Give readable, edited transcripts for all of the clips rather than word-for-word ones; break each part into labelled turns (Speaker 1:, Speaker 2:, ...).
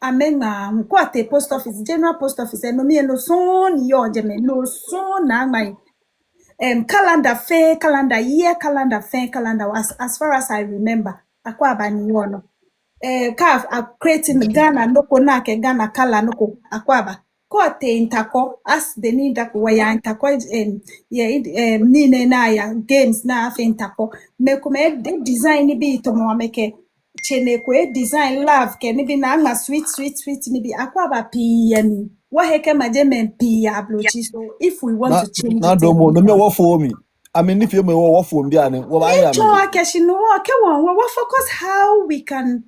Speaker 1: Amema mkwate post office general post office no me no son yo jeme no son na my calendar year calendar as far as I remember akwa abani wono calf creating Ghana noko na ke Ghana kala noko akwaba kote intako as the need that waya intako nine na ya games na afe intako me kuma design bi to mo ameke chene ko design love ke ni bi na sweet ni bi akwaba piyani wa heke majeme piya ablochi. So if we want to change
Speaker 2: now Djormor no me what for me. I mean if you me what for me and what I am.
Speaker 1: We focus how we can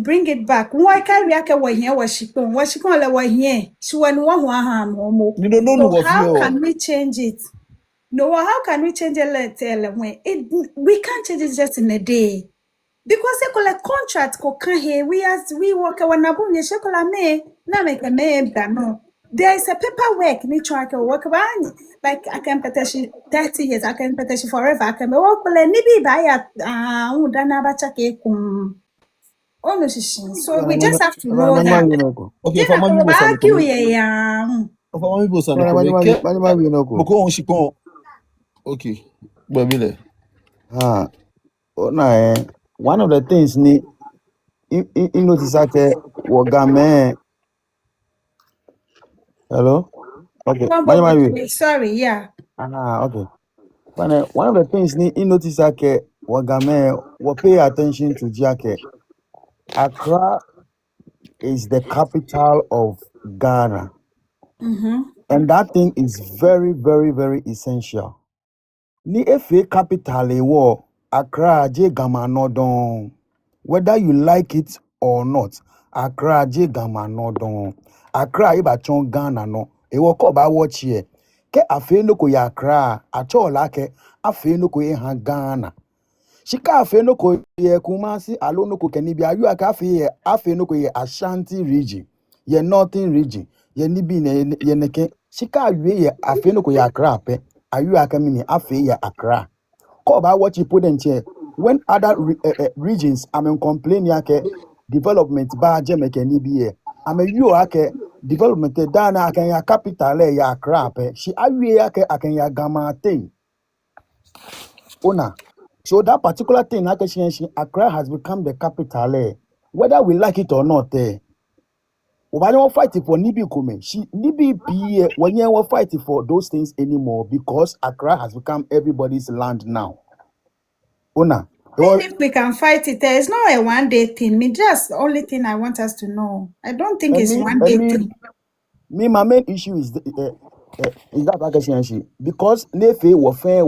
Speaker 1: bring it back. Why can't we ake wa here washikon le wa here. So when one mo. So how can we change it? No, how can we change it? We can't change it just in a day. Because they call a contract ko kan here we work wana bu ye shekola me na make no. There is a paperwork ni track work like I can petition 30 years, I can petition forever, I can work ni bi ba ya dana ba chake kum. Oh no so we just have to know that.
Speaker 2: Okay, for my people okay. Babile.
Speaker 3: One of the things in notice that wagame. Hello? Okay.
Speaker 1: Sorry, yeah.
Speaker 3: Okay. One of the things in notice that wagame will pay attention to Jake. Accra is the capital of Ghana. And that thing is very, very, very essential. Ni efe capital war Accra je gama nodon. Whether you like it or not, Accra je gama nodon. Accra iba chon Ghana no. Ewo ko ba watch here. Ke afe no ko ya Accra, acho la ke afe no ko ye han Ghana. Shika afe no ko ye Kumasi alo no ko kenibi ayu aka afe no ko ye Ashanti region. Ye northern region. Ye nibi ne ye neke. Shika ayu ye afe no ko ya Accra pe. Ayu aka mini afe ye Accra. Ko ba what you put in here. When other regions complain yake development ba jeme kenibi ye. You ake development dana akan ya capital ya Accra pe. Shi ayu yake akan ya gama thing. Ona. So that particular thing, Accra has become the capital. Whether we like it or not, we don't fight for Nibi Kume. Nibi be when you are fighting for those things anymore because Accra has become everybody's land now. Ona.
Speaker 1: If we can fight it, it's not a one-day thing. Just the only thing I want us to know. I don't think it's one-day thing.
Speaker 3: My main issue is that because Nefe were fair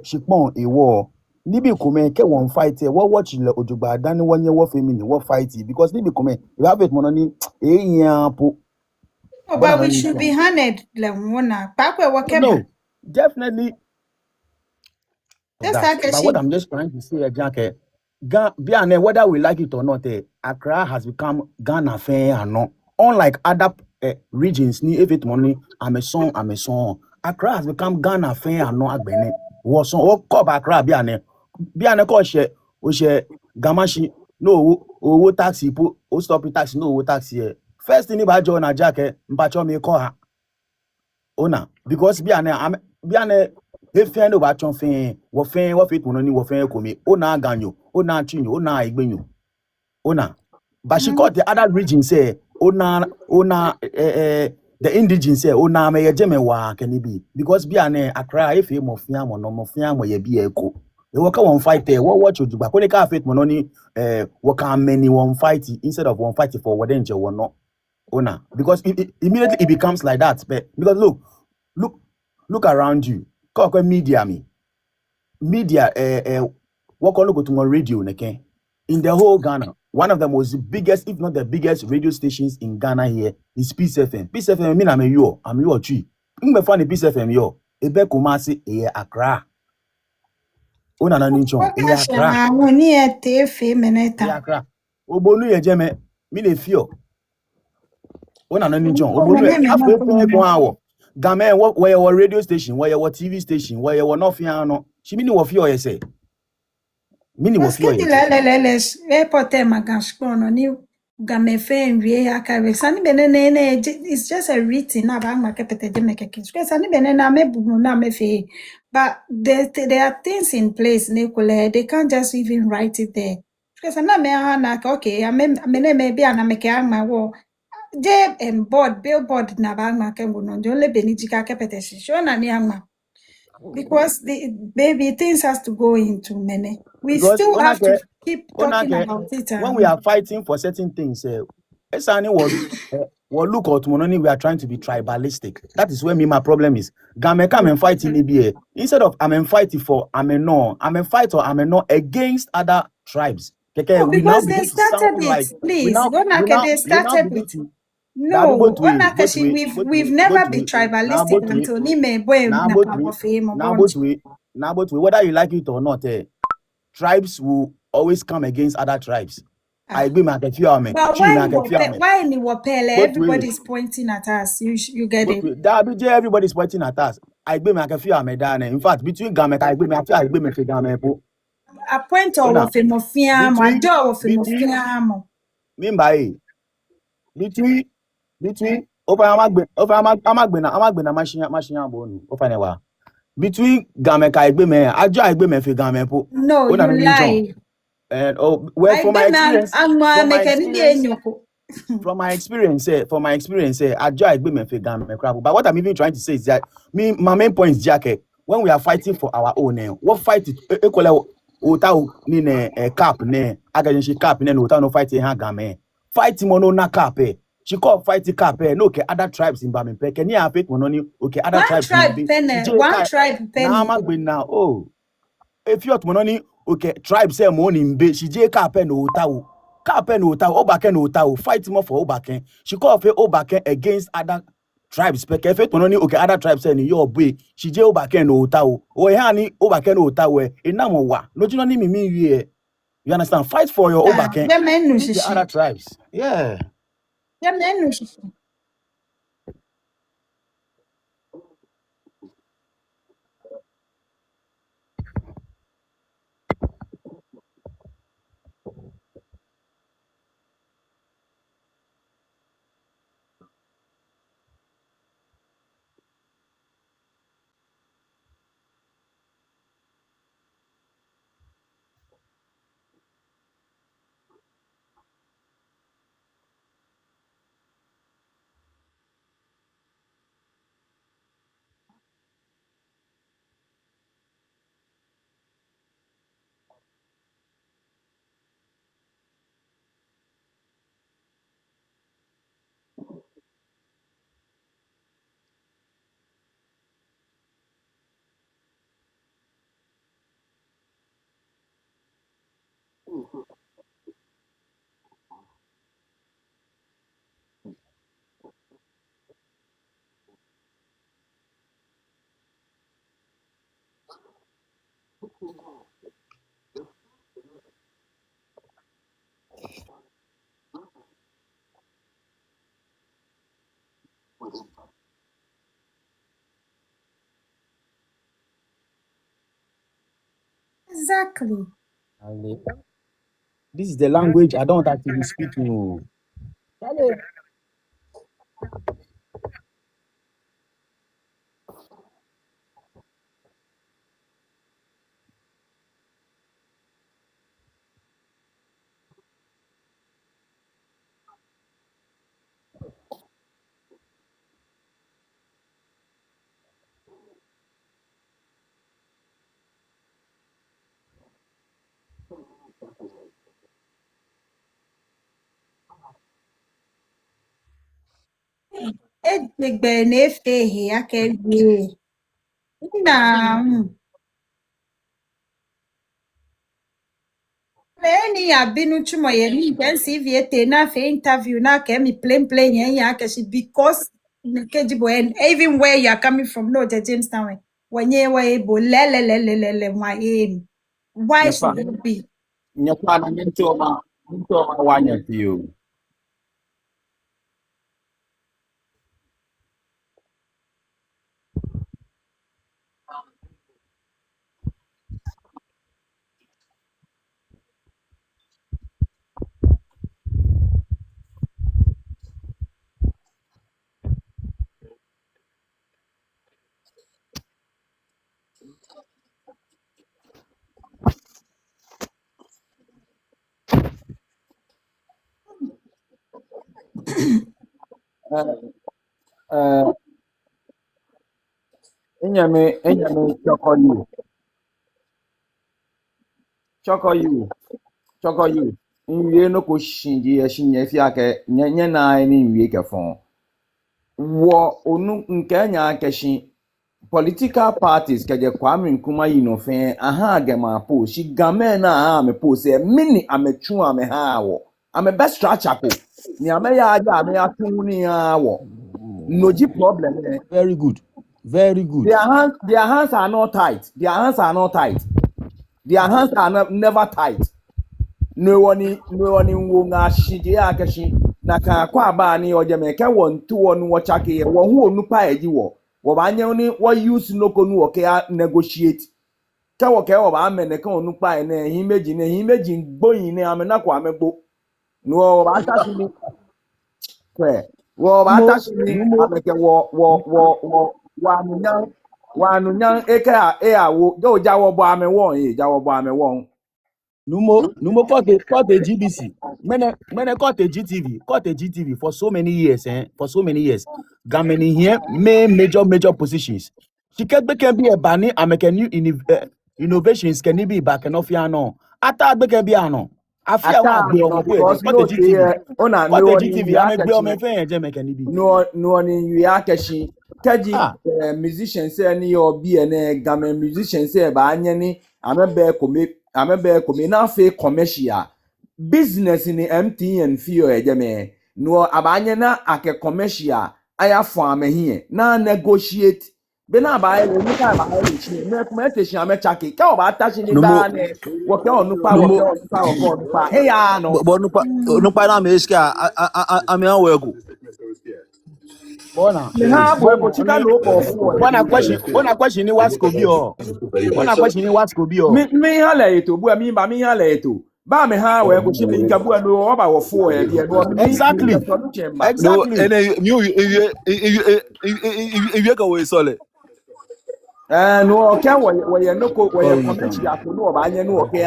Speaker 3: Shipon a war. Nibi Kume ke one fight what watch the Ojuba than 1 year war family what fight because Nibi Kume you have it money
Speaker 1: but we should be handed
Speaker 3: no, definitely. But what I'm just trying to say, Jack, whether we like it or not, Accra has become Ghana fair and no. Unlike other regions, ni if it money, I'm a song. Accra has become Ghana fair and no agbene. Was on call Accra biane ko she o she gamashi no o taxi po o stop taxi no o taxi first thing ba jo na Jack mpacho me call her ona because biane efe no ba chon fen wo fit money wo fen komi ona ganyo ona chinyo ona igbenyo ona but she got the other region say ona the indigenous say ona me yejeme wa kanibi because biane Accra efe mo fiam ye bi eko e wo ka one fight there what you do ba ko ne ka fit money wo can many one fight instead of one fight for what danger one no ona because immediately it becomes like that but because look around you media what call look to radio neke in the whole Ghana one of the most biggest if not the biggest radio stations in Ghana here is Peace FM. Peace FM mean I'm your tree me find Peace FM yo ebe Kumasi Accra ona na ninchon Accra
Speaker 1: woni etefe meneta
Speaker 3: Accra obonu ye jeme mi le fio ona na ninchon obonu afepe ko awo Game where your radio station, where your TV station, where your no she mean what fear say. Mini what fear.
Speaker 1: Report Gamefe wie akare sani benene na it's just a written na ba ma kepete je mekeke sani benene na mebu na mefe but there are things in place nekule they can't just even write it there because na me ha na okay amene me bia na meke ama wo je board billboard na ba ma ke ngono je ole benijika kepete sho na ni ama because the baby things has to go into mene we
Speaker 3: Because
Speaker 1: still have to keep talking
Speaker 3: Onake,
Speaker 1: about it
Speaker 3: when we are fighting for certain things, Esani will look at money. We are trying to be tribalistic. That is where me my problem is. Game come and fight in ABA. Instead of I'm fighting for I'm a no, I'm a fighter, I'm a no against other tribes. Okay,
Speaker 1: No,
Speaker 3: we now
Speaker 1: because they
Speaker 3: begin to
Speaker 1: started
Speaker 3: sound
Speaker 1: it.
Speaker 3: like
Speaker 1: Please, Gonake, they
Speaker 3: we now
Speaker 1: started
Speaker 3: begin
Speaker 1: it.
Speaker 3: to that be
Speaker 1: No, Onakashi, we've never
Speaker 3: both
Speaker 1: been
Speaker 3: way, now
Speaker 1: tribalistic
Speaker 3: both way,
Speaker 1: until Nime Boy
Speaker 3: now both way,
Speaker 1: Nakabofim or
Speaker 3: now
Speaker 1: Bonch.
Speaker 3: both way, now both way, whether you like it or not, tribes will always come against other tribes. I
Speaker 1: Ah.
Speaker 3: agree, man. I feel me.
Speaker 1: But
Speaker 3: Tree, man. I feel me.
Speaker 1: why in Wapele,
Speaker 3: Both way,
Speaker 1: everybody's pointing at us. You get
Speaker 3: both
Speaker 1: it.
Speaker 3: way. That be everybody's pointing at us. I agree, man. I feel me. Dane. In fact, between Gamet, I agree, man. I agree, man. Gamet.
Speaker 1: A point or
Speaker 3: Ona
Speaker 1: Wafimofiam, a
Speaker 3: between
Speaker 1: door of
Speaker 3: between
Speaker 1: Fimofiam.
Speaker 3: me by between over amagbe na machine bonu. Ofa newa. Between Gamet, I agree, man. I agree, man. For Gamet.
Speaker 1: No,
Speaker 3: Ona
Speaker 1: you
Speaker 3: no John.
Speaker 1: lie.
Speaker 3: And well,
Speaker 1: I bet I'm
Speaker 3: from my
Speaker 1: make
Speaker 3: experience.
Speaker 1: any
Speaker 3: From my experience, I just agree me crap. But what I'm even trying to say is that my main point is Jack, when we are fighting for our own, what fight it equal without ni cap ne against cap ne without no fighting hangame. Fighting mono na cap She called fighting cap no okay other tribes in Bamimpe. Can you have it mononi okay other
Speaker 1: one
Speaker 3: tribes in
Speaker 1: tribe
Speaker 3: be
Speaker 1: penny,
Speaker 3: CJ
Speaker 1: one
Speaker 3: kai
Speaker 1: tribe
Speaker 3: na
Speaker 1: penny.
Speaker 3: magbe now oh if you're mononi okay tribe say money in be CJ cap no without Kapen Ota, Obaken Ota, fight more for Obaken. She called for Obaken against other tribes. Because only okay, other tribes say your boy, she je Obaken Ota, o hani Obaken Ota, we inamowa. No, you know, me, you understand? Fight for your Obaken.
Speaker 1: Yeah, men no
Speaker 3: Leave the other
Speaker 1: shishi.
Speaker 3: tribes. Yeah.
Speaker 1: Yeah, men no shishi. Exactly.
Speaker 3: This is the language I don't actually speak to.
Speaker 1: Egbe na-efe ehe aka ebie. Nna eni ya binu chumo ye ni pensi viete na fe interview na ke mi plain yen ya ke she because kejibo and even where you are coming from no je Jamestown when ye wa ebo le wa why
Speaker 3: Nyefa,
Speaker 1: should it be
Speaker 3: nyefa na nyentoma wanya tiyo. Enyame choko you nwie no ko shinji ya shinye fi ake nye na ni nwie ke fon wo onu nke nya akeshi political parties keje Kwame Nkrumah yi no fe aha agema po shi game na aha me po se mini amechu ame ha wo ame best structure ko ni ame ya aja ame atun ni ha wo noji problem eh.
Speaker 2: Very good. Very good.
Speaker 3: Their hands are not tight. Their hands are not tight. Their hands are never tight. No one will not shidi akashi. Na ka kwa ba ni ojeme ke won tu won wo chake wo hu onupa eji wo. Wo ba nya ni wo use no ko nu wo ke negotiate. Ka wo ba me ne ka onupa e na hin meji gboyin ni amena kwa amegbo. No wo ba ta shi ni. Kwe. Wo ba ta shi ni ameke wo wanu nyang eke a wo do jawo bo ame won jawo bo ame won
Speaker 2: Numo caught a GBC. Mene caught a GTV for so many years, for so many years. Gameni here, major positions. She can be a banny, I make a new innovations can be back and off yano. Ata can be ano. I fear
Speaker 3: ata
Speaker 2: one
Speaker 3: no because
Speaker 2: caught a
Speaker 3: no
Speaker 2: GTV.
Speaker 3: say ona
Speaker 2: Caught
Speaker 3: no
Speaker 2: a
Speaker 3: one
Speaker 2: GTV, I'm a bill me fan, Jamaican be.
Speaker 3: no ni wi akashi kaji
Speaker 2: Ah,
Speaker 3: musician say ni obi ene game musician say ba anye ni amebe kome na fe commercial business ni MTN fio ejeme no abanye na ake commercial aya for amehie na negotiate be na ba ele ni ka ba ele chi me kuma te chi amechake ka o ba tachi ni ba ne wo ke onupa e ya no
Speaker 2: but no para me is I mean, I go. Bona,
Speaker 3: ha bo ko
Speaker 2: bona,
Speaker 3: chika no ko fu o
Speaker 2: bona question ni what's could be all. Bona question ni what could be all.
Speaker 3: mi ha le eto bu mi ha le eto ba me ha we ko chi mi nka bu no o ba wo fu e de no mi
Speaker 2: Exactly.
Speaker 3: so no chemba
Speaker 4: No,
Speaker 2: Exactly.
Speaker 4: and then you go away solid.
Speaker 3: no okay we no ko we
Speaker 2: Sorry,
Speaker 3: commercial ko no ba anye no okay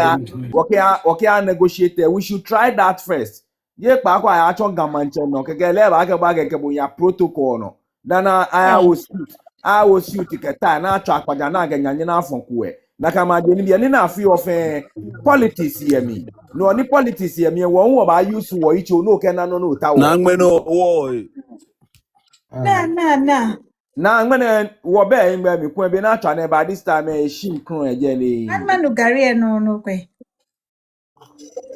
Speaker 3: a negotiate we should try that first ye pa kwa ya cho gamanche no keke le ba ke bu ya protocol no dana I was suit ke ta na atwa akwaja na aganyanye na afon ko e na kama de ni bi ni na afi ofen politics ye mi no ni politics ye mi wo ba use wo ichi no ke na no ta wo
Speaker 4: Nangmeno, boy.
Speaker 1: Na.
Speaker 3: na ngene wo be ngbe mi ku be na atwa na ba this time e shi nkron eje ni
Speaker 1: Manu gari no kwe.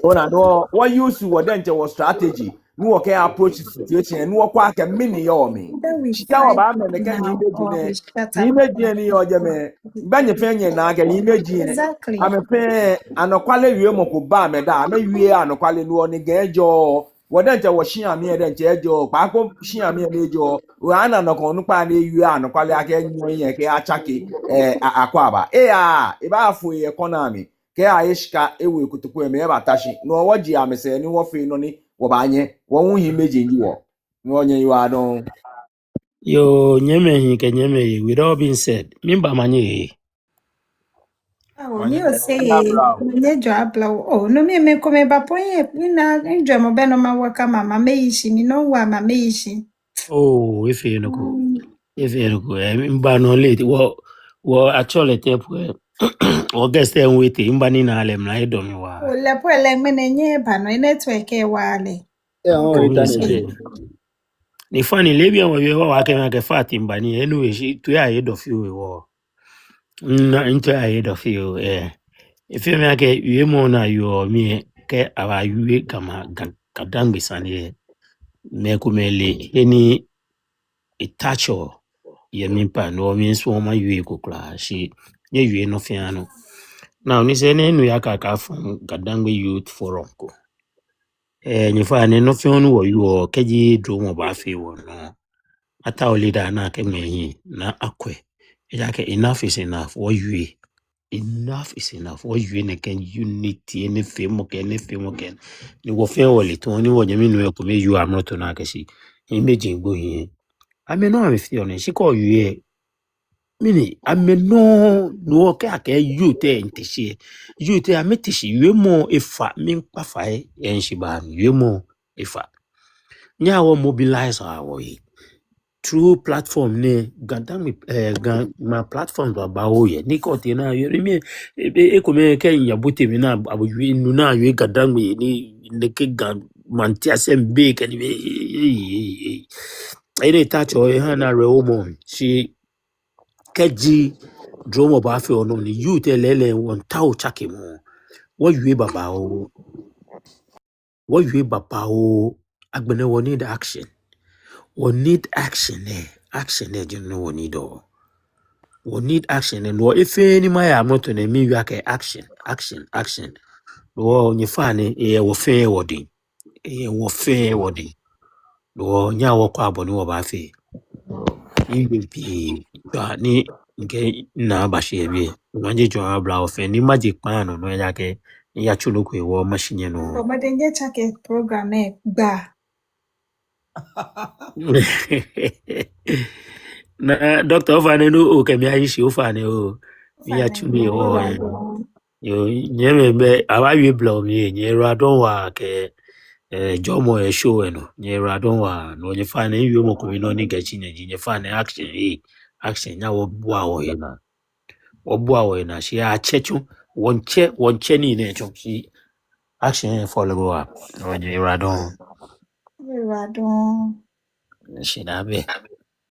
Speaker 3: ona no what use what then was strategy no okay approach the situation no kwa ka mini yo me
Speaker 1: Then we
Speaker 3: shika wa
Speaker 1: fight
Speaker 3: ba me ne ka
Speaker 1: now or we shut
Speaker 3: ni
Speaker 1: up.
Speaker 3: meji ni yo je me banye fenye na ga ni meji
Speaker 1: Exactly.
Speaker 3: ame fe anokwale wie mo ko ba me da ame wie anokwale no ni ga ejo what then was shi ami e then ejo pa ko shi ami e ejo wa na no ko nu pa na wie anokwale aka enyo yen ke achake akwa ba e ba afu economy ke aishka ewe kutuku eme batashi no woji amese ni wo fe no ni wo banye wo hu hi meji nji wo no onye you adon
Speaker 5: Yo, nyeme, with all being said, mimba manye.
Speaker 1: Oh, me o say me jo blow. Oh, no me come ba ponye na Djormor be no ma waka mama me ishi mi no wa mama ishi.
Speaker 5: Oh, if you know, mimba no late. Well, actually, or guess them wait, imba ni na alem na edo mi wa.
Speaker 1: Oh, le po le me ne nye ba no network e wa le.
Speaker 2: Yeah,
Speaker 1: Oh,
Speaker 2: oh,
Speaker 5: Ko mi
Speaker 2: internet.
Speaker 5: say. Ni funny, Libya wa ke na ke fat imba ni anyway, she to ya head of you wo. Na into ya head of you, If you make a mo na you me ke aba you kama kadang bisani me kumele any itacho ye mimpa no means woman you kukla she ye you no fiano now ni se ne nu yakaka from kadang youth forum ko ni fa ne no fiano wo you keji drum ba fi wo no ata o leader na ke mehi na akwe ke enough is enough what you enough is enough. What you in can unity anything okay. You will feel well it only what you mean we you are not on akasi. Imagine go here. I mean no I'm feeling she call you here. mini ameno no ke ake yute ntishie yute ametishi yemo efa minpa fae enshiba yemo efa nyawo mobilize awo through platform ne gandami ma platform ba bawo ye ni ko te na yori mi e ko me ke yabuti mi na aboyi nu na yo gandami ni ne ke gan mantia sembe ke ni ene tacho e hana re omo shi keji Djormor ba fe ono ni youth elele won tawo chake mo wo yue baba o agbene won need action action you know we need all we need action and what if any my amoto na mi wi action wo nyifa ne e wo fe wodi wo nya wo kwa aboni wo ba fe ni ni nke na bashi ebe wanje jo abla ofe ni maji pan no ya ke ya chulo ko wo machine no
Speaker 1: Omadenge chake program gba.
Speaker 5: na doctor ofane no o ke mi ayi shi ofane o mi ya chulo wo yo nyeme be abawi blow mi nyero adon wa ke Djormor e show no nyero adon wa no nye fa na wi mo ko mi no ni gachi na ji nye fa na action nya wo bua wo he na obua wo na shi a chechu wonche ni ne chu shi action follow up no nyero adon
Speaker 1: Radon.
Speaker 5: shi na be